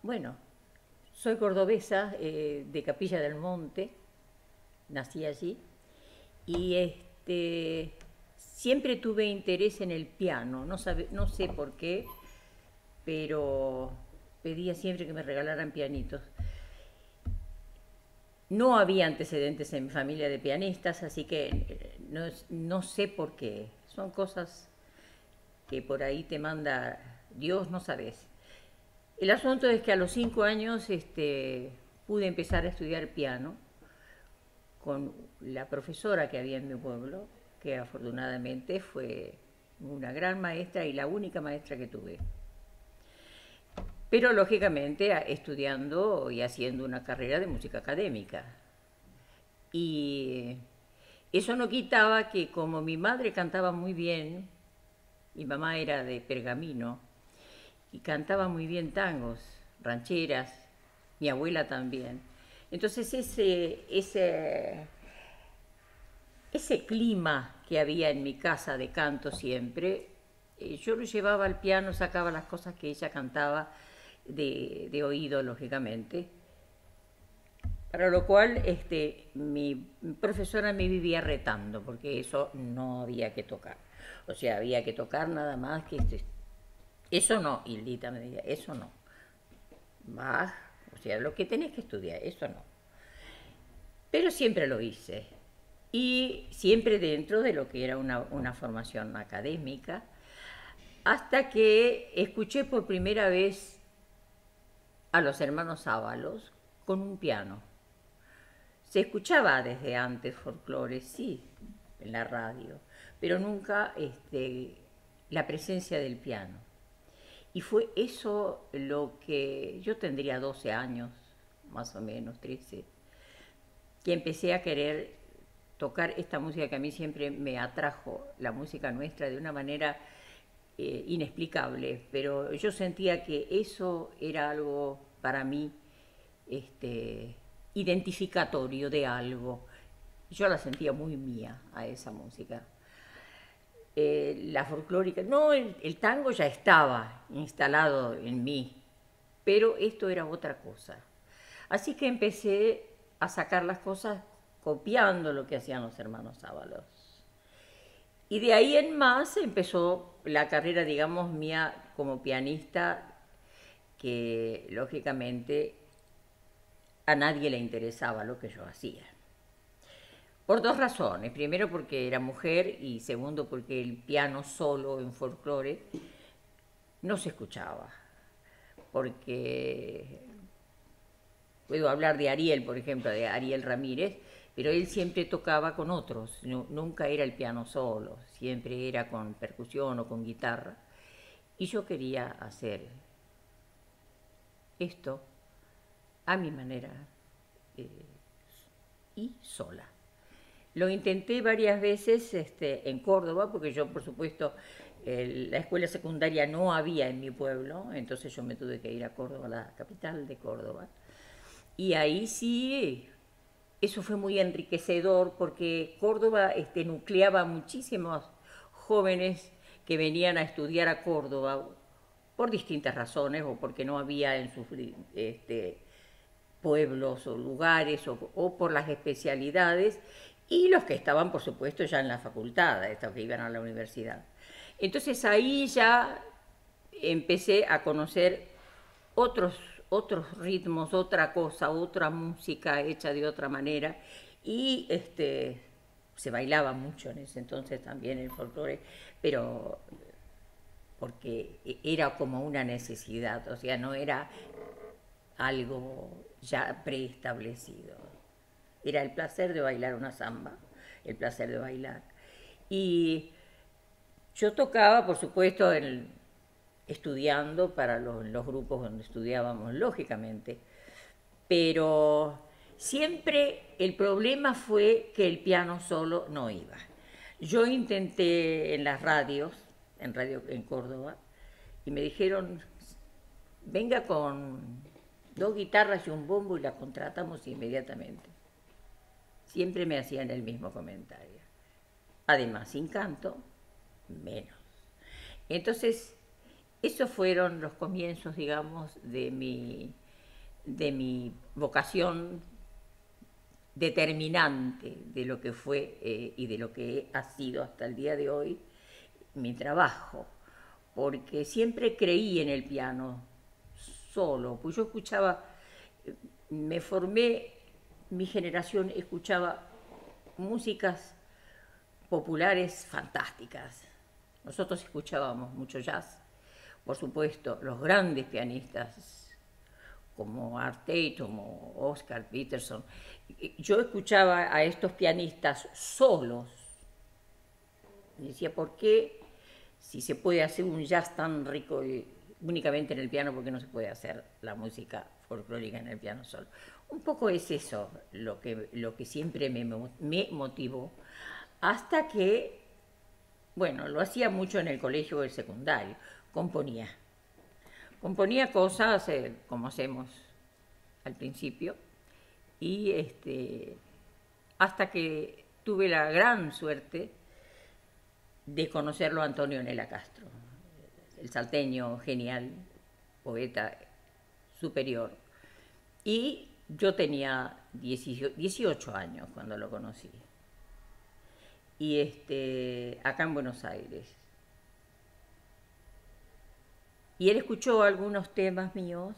Bueno, soy cordobesa, de Capilla del Monte, nací allí y siempre tuve interés en el piano, no sé por qué, pero pedía siempre que me regalaran pianitos. No había antecedentes en mi familia de pianistas, así que no sé por qué. Son cosas que por ahí te manda Dios, no sabes. El asunto es que a los 5 años pude empezar a estudiar piano con la profesora que había en mi pueblo, que afortunadamente fue una gran maestra y la única maestra que tuve. Pero lógicamente estudiando y haciendo una carrera de música académica. Y eso no quitaba que como mi madre cantaba muy bien, mi mamá era de Pergamino, y cantaba muy bien tangos, rancheras, mi abuela también. Entonces ese clima que había en mi casa de canto siempre, yo lo llevaba al piano, sacaba las cosas que ella cantaba de oído, lógicamente. Para lo cual mi profesora me vivía retando, porque eso no había que tocar. O sea, había que tocar nada más que eso no, Hildita me decía, eso no. Bach, o sea, lo que tenés que estudiar, eso no. Pero siempre lo hice. Y siempre dentro de lo que era una formación académica, hasta que escuché por primera vez a los hermanos Ábalos con un piano. Se escuchaba desde antes folclore, sí, en la radio, pero nunca la presencia del piano. Y fue eso lo que yo tendría 12 años, más o menos, 13, que empecé a querer tocar esta música que a mí siempre me atrajo, la música nuestra, de una manera inexplicable, pero yo sentía que eso era algo para mí identificatorio de algo. Yo la sentía muy mía a esa música. La folclórica, no, el tango ya estaba instalado en mí, pero esto era otra cosa. Así que empecé a sacar las cosas copiando lo que hacían los hermanos Ábalos. Y de ahí en más empezó la carrera, digamos, mía como pianista, que lógicamente a nadie le interesaba lo que yo hacía. Por dos razones. Primero porque era mujer y segundo porque el piano solo en folclore no se escuchaba. Porque puedo hablar de Ariel, por ejemplo, de Ariel Ramírez, pero él siempre tocaba con otros, nunca era el piano solo, siempre era con percusión o con guitarra. Y yo quería hacer esto a mi manera eh, y sola. Lo intenté varias veces en Córdoba, porque yo, por supuesto, la escuela secundaria no había en mi pueblo, entonces yo me tuve que ir a Córdoba, la capital de Córdoba. Y ahí sí, eso fue muy enriquecedor, porque Córdoba nucleaba muchísimos jóvenes que venían a estudiar a Córdoba por distintas razones, o porque no había en sus pueblos o lugares, o por las especialidades, y los que estaban, por supuesto, ya en la facultad, estos que iban a la universidad. Entonces ahí ya empecé a conocer otros, otros ritmos, otra cosa, otra música hecha de otra manera, y se bailaba mucho en ese entonces también el folclore, pero porque era como una necesidad, o sea, no era algo ya preestablecido. Era el placer de bailar una samba, el placer de bailar. Y yo tocaba, por supuesto, estudiando para los grupos donde estudiábamos, lógicamente, pero siempre el problema fue que el piano solo no iba. Yo intenté en las radios, en radio en Córdoba, y me dijeron, venga con dos guitarras y un bombo y la contratamos inmediatamente. Siempre me hacían el mismo comentario. Además, sin canto, menos. Entonces, esos fueron los comienzos, digamos, de mi vocación determinante de lo que fue y de lo que ha sido hasta el día de hoy mi trabajo, porque siempre creí en el piano solo, pues yo escuchaba, me formé, mi generación escuchaba músicas populares fantásticas. Nosotros escuchábamos mucho jazz, por supuesto, los grandes pianistas como Art Tatum o Oscar Peterson. Yo escuchaba a estos pianistas solos y decía, ¿por qué si se puede hacer un jazz tan rico únicamente en el piano, por qué no se puede hacer la música folclórica en el piano solo? Un poco es eso lo que siempre me motivó, hasta que, bueno, lo hacía mucho en el colegio o el secundario, componía. Componía cosas como hacemos al principio y hasta que tuve la gran suerte de conocerlo a Antonio Nela Castro, el salteño genial, poeta superior. Y yo tenía 18 años cuando lo conocí. Y acá en Buenos Aires. Y él escuchó algunos temas míos,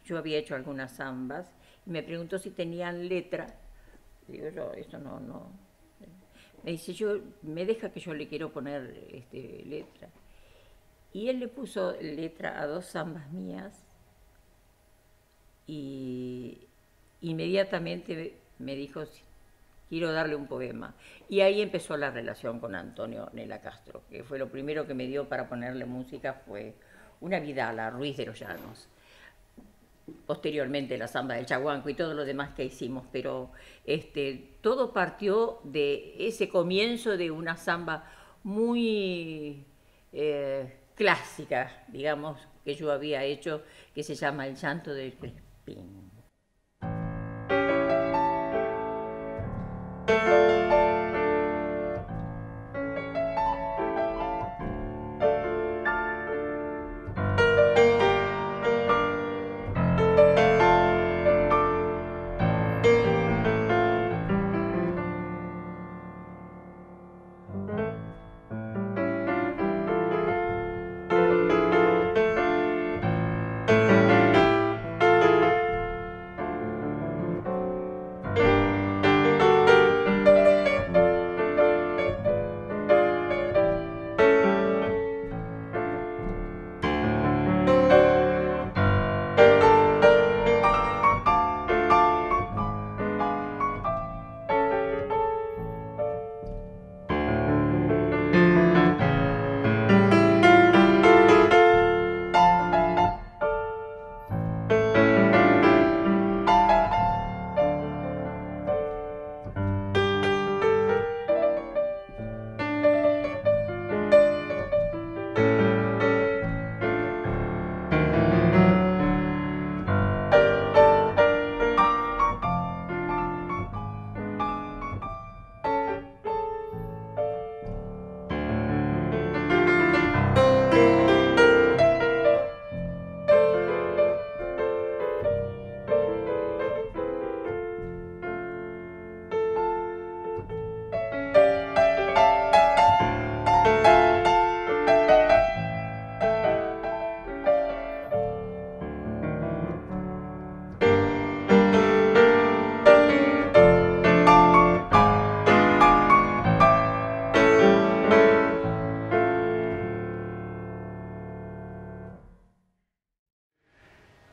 yo había hecho algunas zambas, y me preguntó si tenían letra. Digo yo, eso no. Me dice, me deja que yo le quiero poner letra. Y él le puso letra a 2 zambas mías y inmediatamente me dijo, quiero darle un poema. Y ahí empezó la relación con Antonio Nela Castro, que fue lo primero que me dio para ponerle música, fue una vidala, Ruiz de los Llanos. Posteriormente la zamba del Chaguanco y todo lo demás que hicimos, pero todo partió de ese comienzo de una zamba muy clásica, digamos, que yo había hecho, que se llama El llanto del Crespín.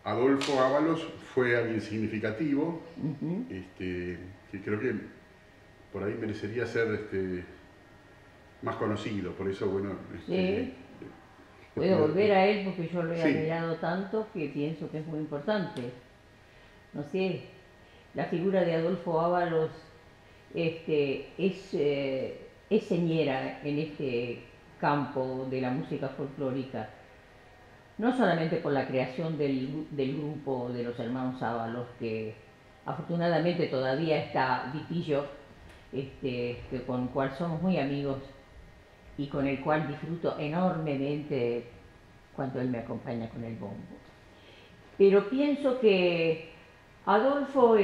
Adolfo Ábalos fue alguien significativo, que creo que por ahí merecería ser más conocido, por eso, bueno... Sí, puedo volver a él porque yo lo he admirado tanto que pienso que es muy importante. No sé, la figura de Adolfo Ábalos es señera en este campo de la música folclórica. No solamente por la creación del grupo de los hermanos Ábalos, que afortunadamente todavía está Vitillo, con el cual somos muy amigos y con el cual disfruto enormemente cuando él me acompaña con el bombo. Pero pienso que Adolfo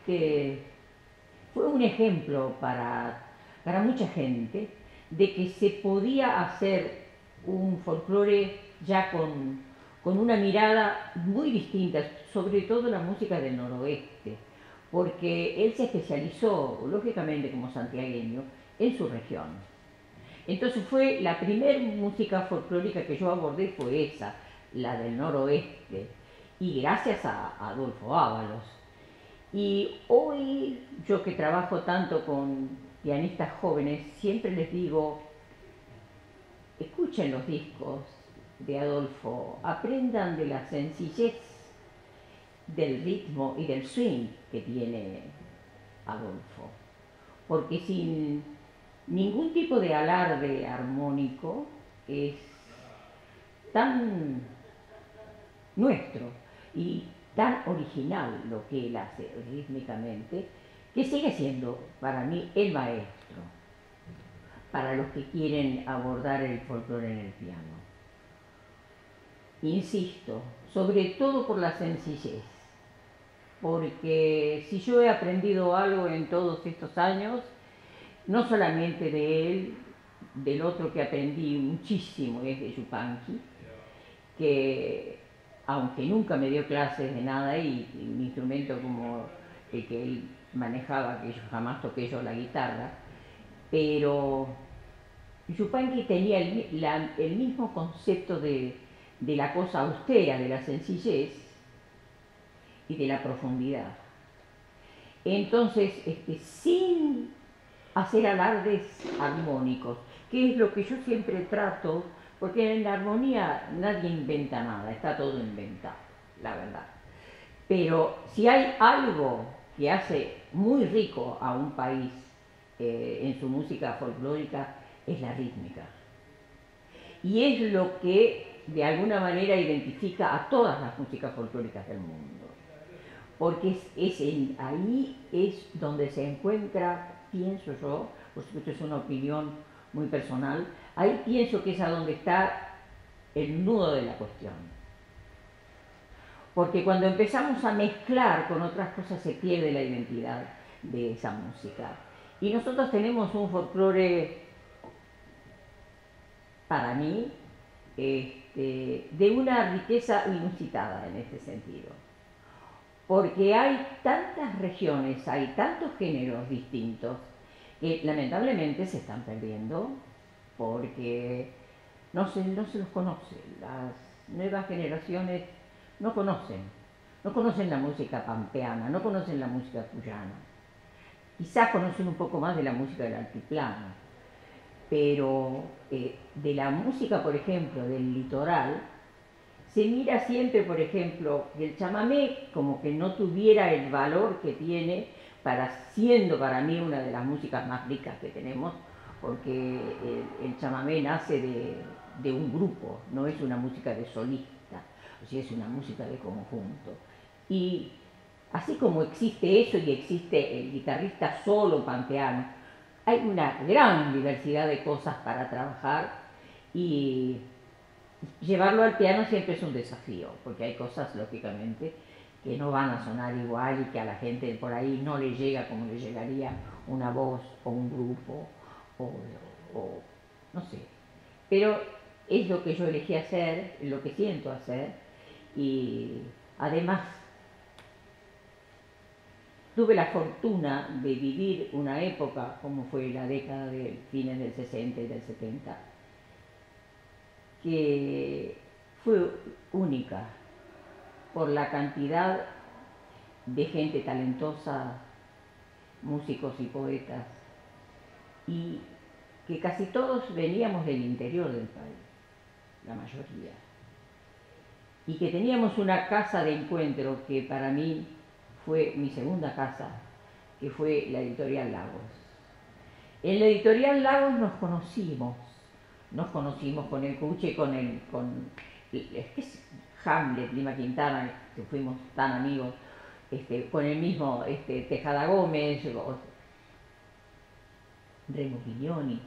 fue un ejemplo para mucha gente de que se podía hacer un folclore ya con una mirada muy distinta, sobre todo la música del noroeste, porque él se especializó, lógicamente como santiagueño, en su región. Entonces fue la primera música folclórica que yo abordé fue esa, la del noroeste, y gracias a Adolfo Ábalos. Y hoy, yo que trabajo tanto con pianistas jóvenes, siempre les digo, escuchen los discos de Adolfo, aprendan de la sencillez del ritmo y del swing que tiene Adolfo, porque sin ningún tipo de alarde armónico es tan nuestro y tan original lo que él hace rítmicamente, que sigue siendo para mí el maestro para los que quieren abordar el folclore en el piano. Insisto, sobre todo por la sencillez, porque si yo he aprendido algo en todos estos años, no solamente de él, del otro que aprendí muchísimo es de Yupanqui, que aunque nunca me dio clases de nada y un instrumento como el que él manejaba, que yo jamás toqué yo la guitarra, pero Yupanqui tenía el mismo concepto de la cosa austera, de la sencillez y de la profundidad. Entonces, sin hacer alardes armónicos, que es lo que yo siempre trato, porque en la armonía nadie inventa nada, está todo inventado, la verdad. Pero si hay algo que hace muy rico a un país en su música folclórica, es la rítmica. Y es lo que de alguna manera identifica a todas las músicas folclóricas del mundo. Porque ahí es donde se encuentra, pienso yo, por supuesto es una opinión muy personal, ahí pienso que es a donde está el nudo de la cuestión. Porque cuando empezamos a mezclar con otras cosas se pierde la identidad de esa música. Y nosotros tenemos un folclore, para mí, de una riqueza inusitada en este sentido. Porque hay tantas regiones, hay tantos géneros distintos que lamentablemente se están perdiendo porque no se los conoce. Las nuevas generaciones no conocen la música pampeana, no conocen la música cuyana. Quizás conocen un poco más de la música del altiplano, pero de la música, por ejemplo, del litoral, se mira siempre, por ejemplo, que el chamamé como que no tuviera el valor que tiene, siendo para mí una de las músicas más ricas que tenemos, porque el chamamé nace de un grupo, no es una música de solista, o sea, es una música de conjunto. Y así como existe eso y existe el guitarrista solo pampeano, hay una gran diversidad de cosas para trabajar y llevarlo al piano siempre es un desafío, porque hay cosas, lógicamente, que no van a sonar igual y que a la gente por ahí no le llega como le llegaría una voz o un grupo o no sé. Pero es lo que yo elegí hacer, es lo que siento hacer y además tuve la fortuna de vivir una época como fue la década de fines del 60 y del 70, que fue única por la cantidad de gente talentosa, músicos y poetas, y que casi todos veníamos del interior del país, la mayoría, y que teníamos una casa de encuentro que para mí fue mi segunda casa, que fue la Editorial Lagos. En la Editorial Lagos nos conocimos con el Cuche, Hamlet, Lima Quintana, que fuimos tan amigos, con el mismo Tejada Gómez, Remo Vignoni,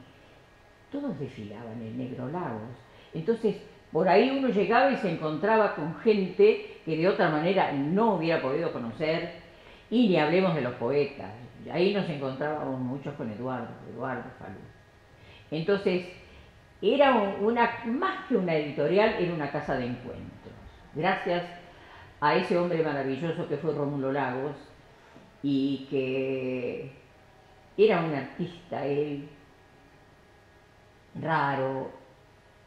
todos desfilaban en Negro Lagos. Entonces Por ahí uno llegaba y se encontraba con gente que de otra manera no hubiera podido conocer, y ni hablemos de los poetas. Ahí nos encontrábamos muchos con Eduardo Falú. Entonces, era más que una editorial, era una casa de encuentros. Gracias a ese hombre maravilloso que fue Rómulo Lagos, y que era un artista, él, raro,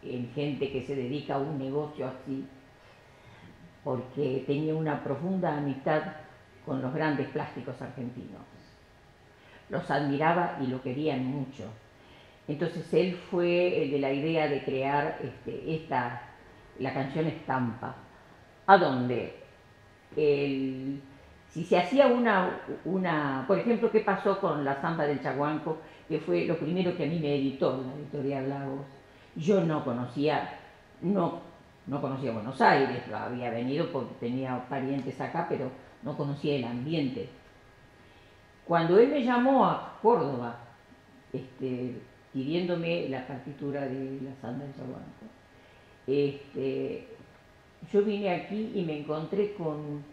en gente que se dedica a un negocio así, porque tenía una profunda amistad con los grandes plásticos argentinos. Los admiraba y lo querían mucho. Entonces él fue el de la idea de crear la canción Estampa, a donde si se hacía por ejemplo, ¿qué pasó con la Zamba del Chaguanco? Que fue lo primero que a mí me editó la editorial Lagos. Yo no conocía Buenos Aires, había venido porque tenía parientes acá, pero no conocía el ambiente. Cuando él me llamó a Córdoba, pidiéndome la partitura de la Zamba del Chaguanco, yo vine aquí y me encontré con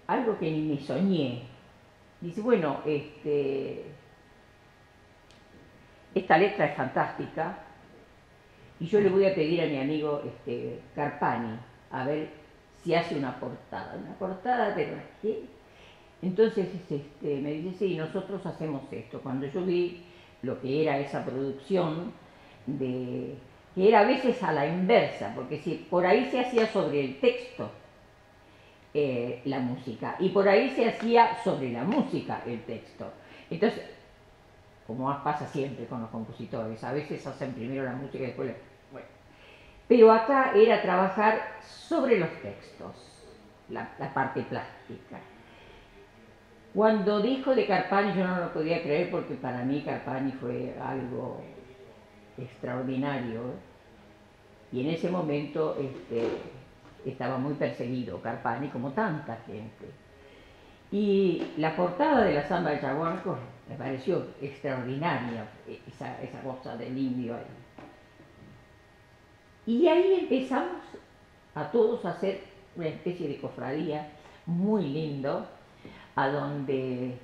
algo que ni me soñé. Dice, bueno, esta letra es fantástica y yo le voy a pedir a mi amigo Carpani a ver si hace una portada de qué. Entonces me dice, sí, nosotros hacemos esto. Cuando yo vi lo que era esa producción, que era a veces a la inversa, porque si por ahí se hacía sobre el texto la música, y por ahí se hacía sobre la música el texto. Entonces, como pasa siempre con los compositores, a veces hacen primero la música y después bueno. Pero acá era trabajar sobre los textos, la parte plástica. Cuando dijo de Carpani yo no lo podía creer, porque para mí Carpani fue algo extraordinario, y en ese momento estaba muy perseguido Carpani, como tanta gente. Y la portada de la Zamba del Chaguanco me pareció extraordinaria, esa cosa del indio ahí. Y ahí empezamos a todos a hacer una especie de cofradía muy lindo, a donde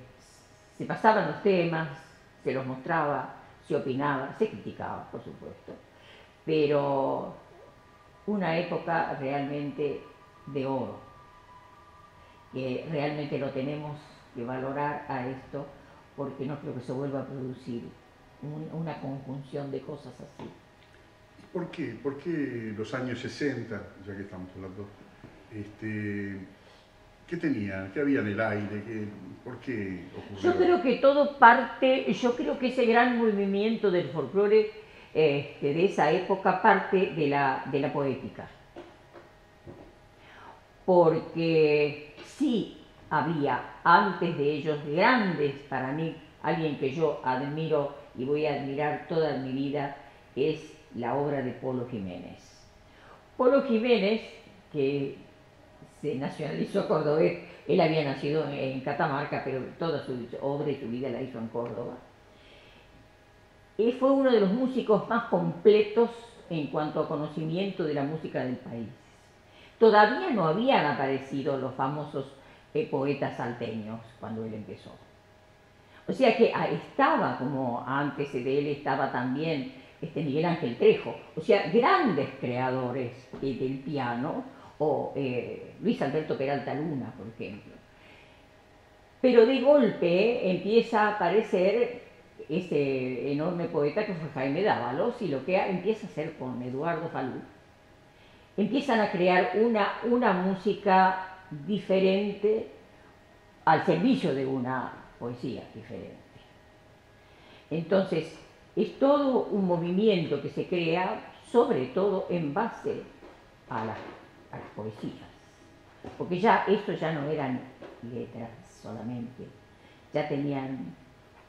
se pasaban los temas, se los mostraba, se opinaba, se criticaba, por supuesto, pero una época realmente de oro, que realmente lo tenemos que valorar a esto, porque no creo que se vuelva a producir una conjunción de cosas así. ¿Por qué? ¿Por qué los años 60, ya que estamos hablando, qué tenían? ¿Qué había en el aire? ¿Por qué ocurrió? Yo creo que todo parte, yo creo que ese gran movimiento del folclore de esa época parte de la poética. Porque sí había antes de ellos grandes, para mí, alguien que yo admiro y voy a admirar toda mi vida, es la obra de Polo Jiménez. Polo Jiménez, que se nacionalizó cordobés, él había nacido en Catamarca, pero toda su obra y su vida la hizo en Córdoba. Él fue uno de los músicos más completos en cuanto a conocimiento de la música del país. Todavía no habían aparecido los famosos poetas salteños cuando él empezó. O sea que estaba, como antes de él estaba también Miguel Ángel Trejo, o sea, grandes creadores del piano, o Luis Alberto Peralta Luna, por ejemplo. Pero de golpe empieza a aparecer ese enorme poeta que fue Jaime Dávalos, y lo que empieza a hacer con Eduardo Falú, empiezan a crear una música diferente al servicio de una poesía diferente. Entonces, es todo un movimiento que se crea, sobre todo en base a las poesías. Porque ya esto ya no eran letras solamente, ya tenían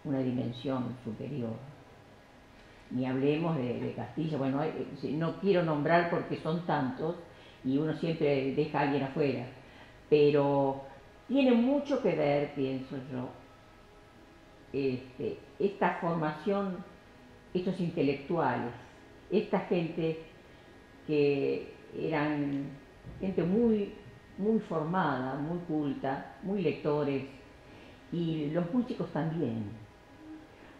una dimensión superior. Ni hablemos de Castilla, bueno, no quiero nombrar porque son tantos y uno siempre deja a alguien afuera, pero tiene mucho que ver, pienso yo, esta formación, estos intelectuales, esta gente que eran gente muy formada, muy culta, muy lectores, y los músicos también.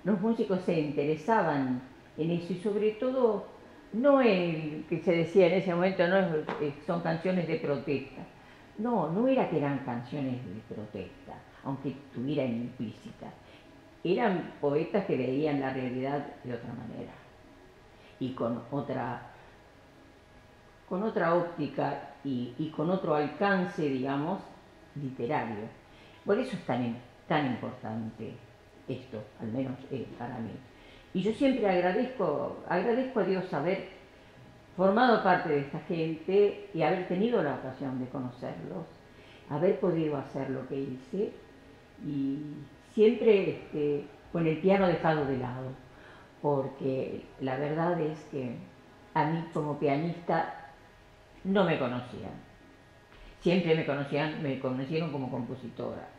Los músicos se interesaban en eso y sobre todo no el que se decía en ese momento, no son canciones de protesta. No, no era que eran canciones de protesta, aunque estuvieran implícitas. Eran poetas que veían la realidad de otra manera y con otra óptica y con otro alcance, digamos, literario. Por eso es tan importante esto, al menos para mí. Y yo siempre agradezco a Dios haber formado parte de esta gente y haber tenido la ocasión de conocerlos, haber podido hacer lo que hice y siempre con el piano dejado de lado, porque la verdad es que a mí como pianista no me conocían. Siempre me conocieron como compositora.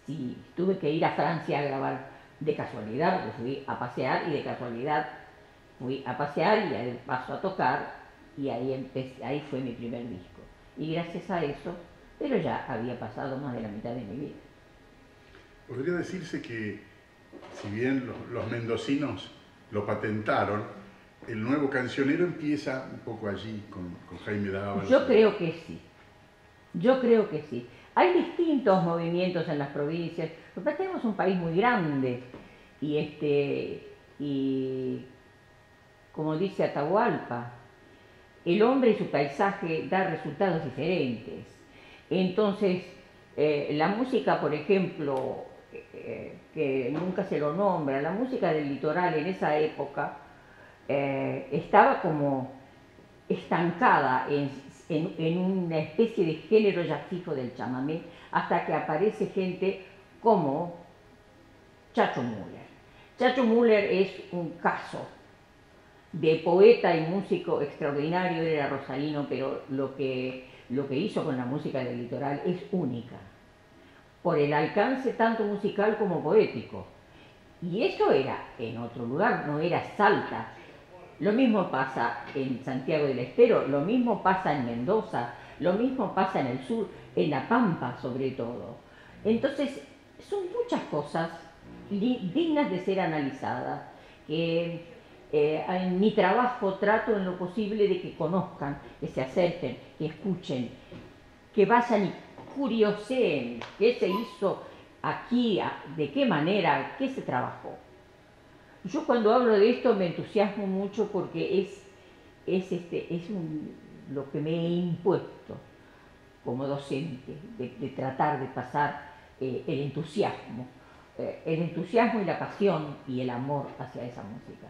Si tuve que ir a Francia a grabar de casualidad, porque fui a pasear y de casualidad fui a pasear y de paso a tocar y ahí fue mi primer disco. Y gracias a eso, pero ya había pasado más de la mitad de mi vida. Podría decirse que, si bien los mendocinos lo patentaron, el nuevo cancionero empieza un poco allí con Jaime Dávalos. Yo creo que sí. Yo creo que sí. Hay distintos movimientos en las provincias, porque tenemos un país muy grande y como dice Atahualpa, el hombre y su paisaje da resultados diferentes. Entonces, la música, por ejemplo, que nunca se lo nombra, la música del litoral en esa época estaba como estancada en una especie de género ya fijo del chamamé, hasta que aparece gente como Chacho Müller. Chacho Müller es un caso de poeta y músico extraordinario, era rosarino, pero lo que hizo con la música del litoral es única, por el alcance tanto musical como poético. Y eso era en otro lugar, no era Salta. Lo mismo pasa en Santiago del Estero, lo mismo pasa en Mendoza, lo mismo pasa en el sur, en La Pampa sobre todo. Entonces, son muchas cosas dignas de ser analizadas, que en mi trabajo trato en lo posible de que conozcan, que se acerquen, que escuchen, que vayan y curioseen qué se hizo aquí, de qué manera, qué se trabajó. Yo cuando hablo de esto me entusiasmo mucho porque es lo que me he impuesto como docente, de tratar de pasar el entusiasmo y la pasión y el amor hacia esa música.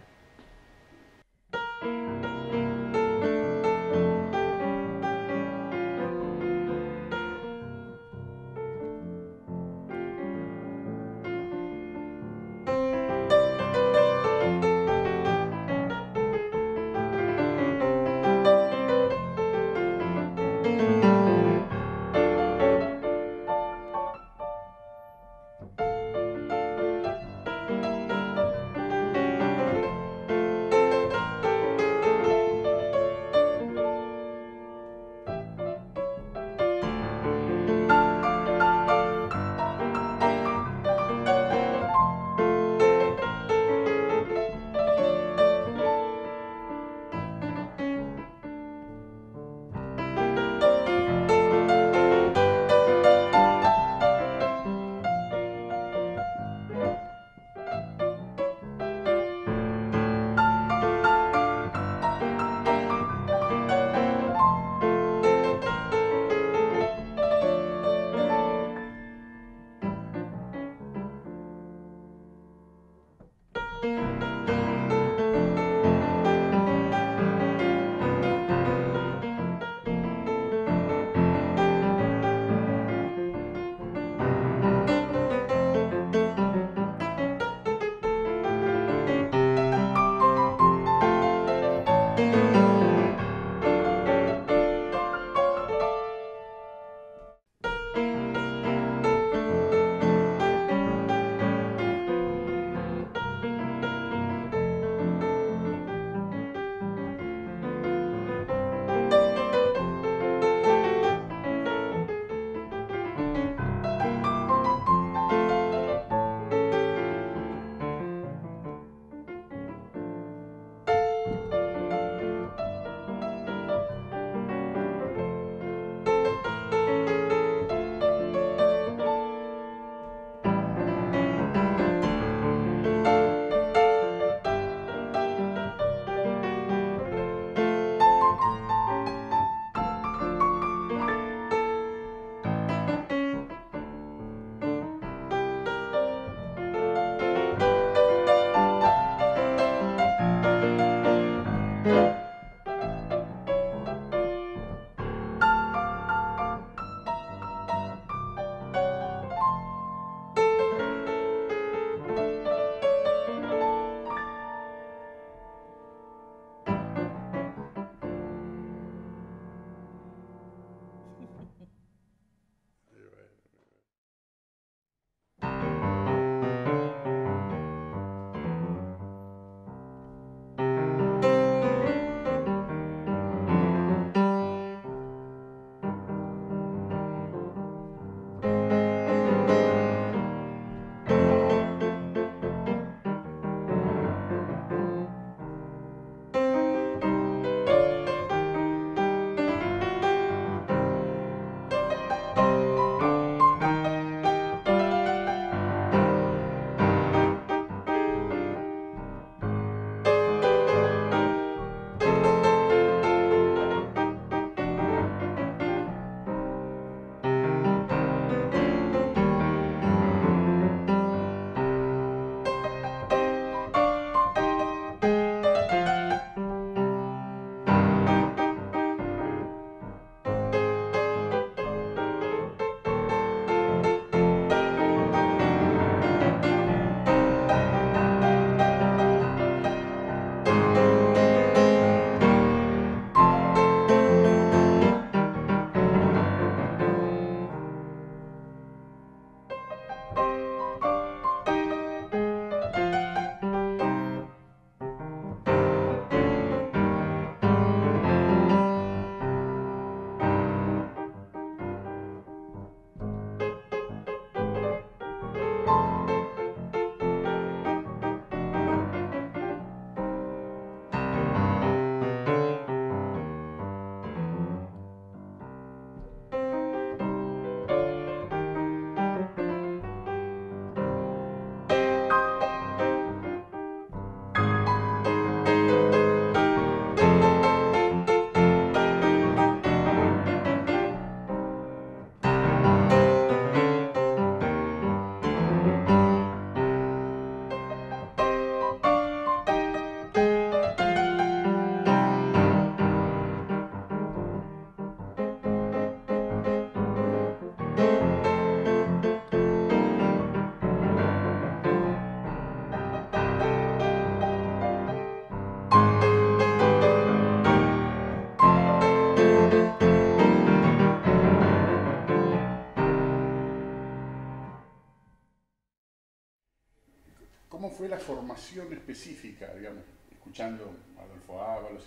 ¿Cómo fue la formación específica, digamos, escuchando a Adolfo Ábalos?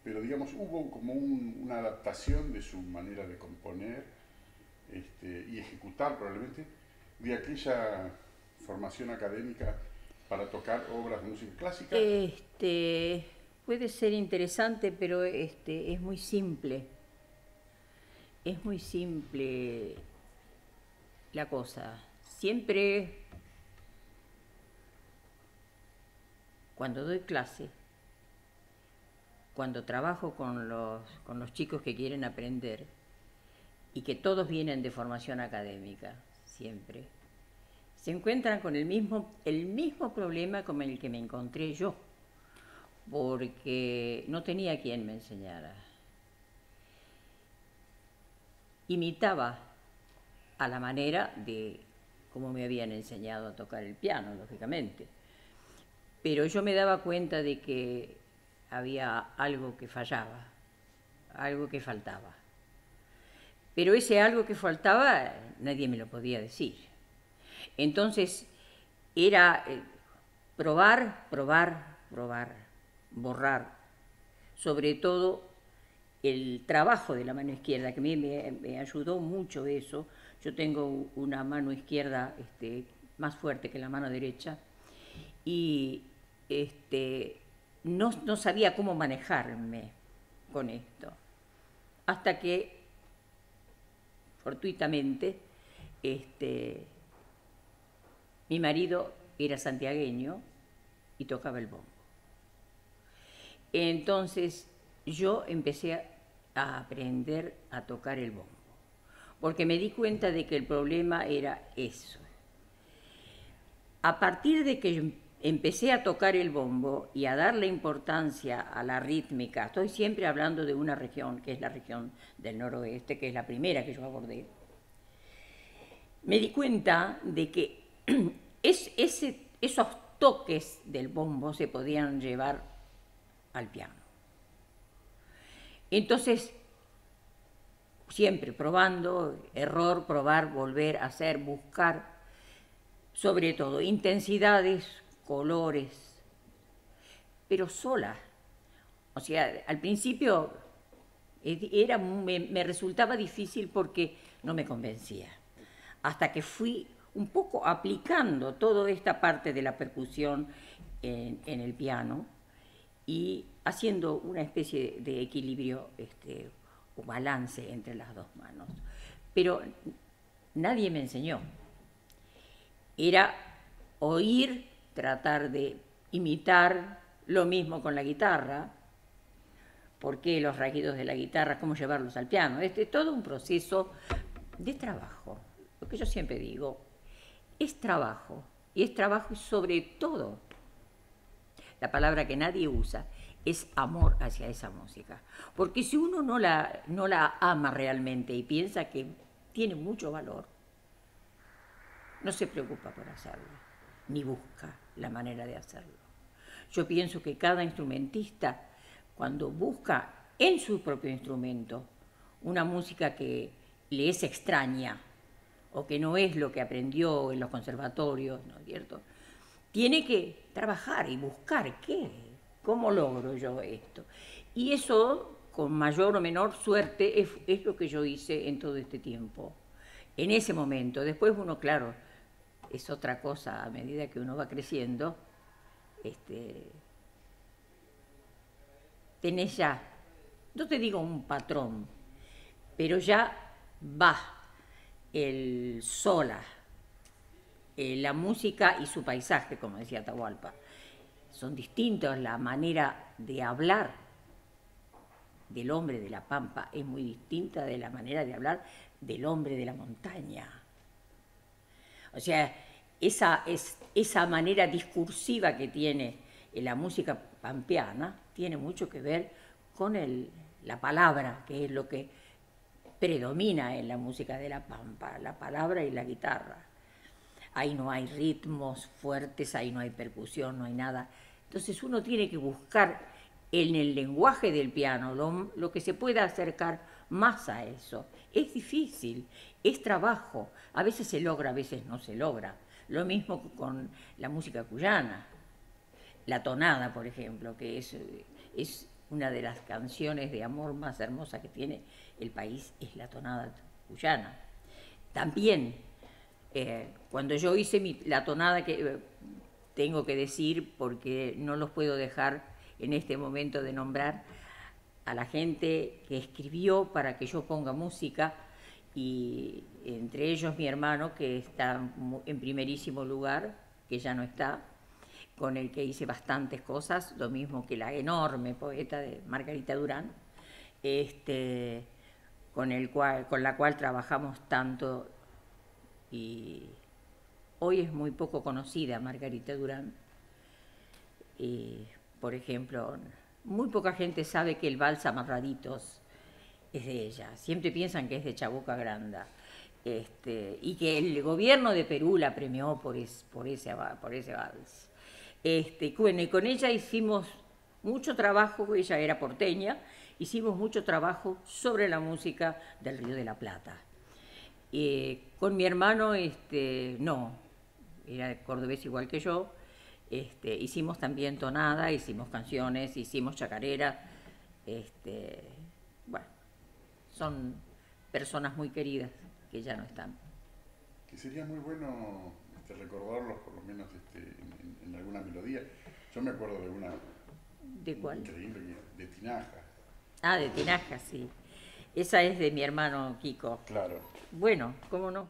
Pero, digamos, hubo como una adaptación de su manera de componer y ejecutar probablemente de aquella formación académica para tocar obras de música clásica. Puede ser interesante, pero es muy simple. Es muy simple la cosa. Siempre, cuando doy clase, cuando trabajo con los chicos que quieren aprender, y que todos vienen de formación académica, siempre, se encuentran con el mismo problema con el que me encontré yo, porque no tenía quien me enseñara. Imitaba a la manera de cómo me habían enseñado a tocar el piano, lógicamente. Pero yo me daba cuenta de que había algo que fallaba, algo que faltaba. Pero ese algo que faltaba nadie me lo podía decir. Entonces era probar, borrar. Sobre todo el trabajo de la mano izquierda, que a mí me ayudó mucho eso. Yo tengo una mano izquierda más fuerte que la mano derecha y no sabía cómo manejarme con esto. Hasta que, fortuitamente, mi marido era santiagueño y tocaba el bombo. Entonces yo empecé a aprender a tocar el bombo, porque me di cuenta de que el problema era eso. A partir de que empecé a tocar el bombo y a darle importancia a la rítmica, estoy siempre hablando de una región, que es la región del noroeste, que es la primera que yo abordé, me di cuenta de que esos toques del bombo se podían llevar al piano. Entonces, siempre probando, error, probar, volver, hacer, buscar, sobre todo intensidades, colores, pero sola. O sea, al principio me resultaba difícil porque no me convencía. Hasta que fui un poco aplicando toda esta parte de la percusión en el piano y haciendo una especie de equilibrio o balance entre las dos manos. Pero nadie me enseñó. Era oír, tratar de imitar, lo mismo con la guitarra. ¿Por qué los rasguidos de la guitarra? ¿Cómo llevarlos al piano? Es todo un proceso de trabajo. Lo que yo siempre digo, es trabajo. Y es trabajo y sobre todo, la palabra que nadie usa, es amor hacia esa música. Porque si uno no la ama realmente y piensa que tiene mucho valor, no se preocupa por hacerlo, ni busca la manera de hacerlo. Yo pienso que cada instrumentista, cuando busca en su propio instrumento una música que le es extraña o que no es lo que aprendió en los conservatorios, ¿no es cierto?, tiene que trabajar y buscar cómo logro yo esto. Y eso, con mayor o menor suerte, es lo que yo hice en todo este tiempo, en ese momento. Después uno, claro, es otra cosa a medida que uno va creciendo. Tenés ya, no te digo un patrón, pero ya va el sola, la música y su paisaje, como decía Atahualpa. Son distintos, la manera de hablar del hombre de la pampa es muy distinta de la manera de hablar del hombre de la montaña. O sea, esa manera discursiva que tiene la música pampeana tiene mucho que ver con la palabra, que es lo que predomina en la música de la pampa, la palabra y la guitarra. Ahí no hay ritmos fuertes, ahí no hay percusión, no hay nada. Entonces uno tiene que buscar en el lenguaje del piano lo que se pueda acercar más a eso. Es difícil, es trabajo. A veces se logra, a veces no se logra. Lo mismo con la música cuyana. La tonada, por ejemplo, que es una de las canciones de amor más hermosas que tiene el país, es la tonada cuyana. También, cuando yo hice la tonada, que tengo que decir, porque no los puedo dejar en este momento de nombrar a la gente que escribió para que yo ponga música, y entre ellos mi hermano, que está en primerísimo lugar, que ya no está, con el que hice bastantes cosas, lo mismo que la enorme poeta de Margarita Durán, con la cual trabajamos tanto, y hoy es muy poco conocida Margarita Durán. Por ejemplo, muy poca gente sabe que el vals Amarraditos es de ella. Siempre piensan que es de Chabuca Granda. Y que el gobierno de Perú la premió por ese vals. Bueno, y con ella hicimos mucho trabajo, ella era porteña, hicimos mucho trabajo sobre la música del Río de la Plata. Con mi hermano, no, era cordobés igual que yo, hicimos también tonada, hicimos canciones, hicimos chacarera, bueno, son personas muy queridas que ya no están. Que sería muy bueno recordarlos, por lo menos en alguna melodía. Yo me acuerdo de una ¿De cuál? increíble, de Tinaja. Ah, de Tinaja, sí. Esa es de mi hermano Kiko. Claro. Bueno, ¿cómo no?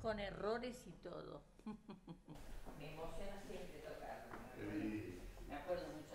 Con errores y todo. Me emociona siempre tocarlo. Me acuerdo mucho.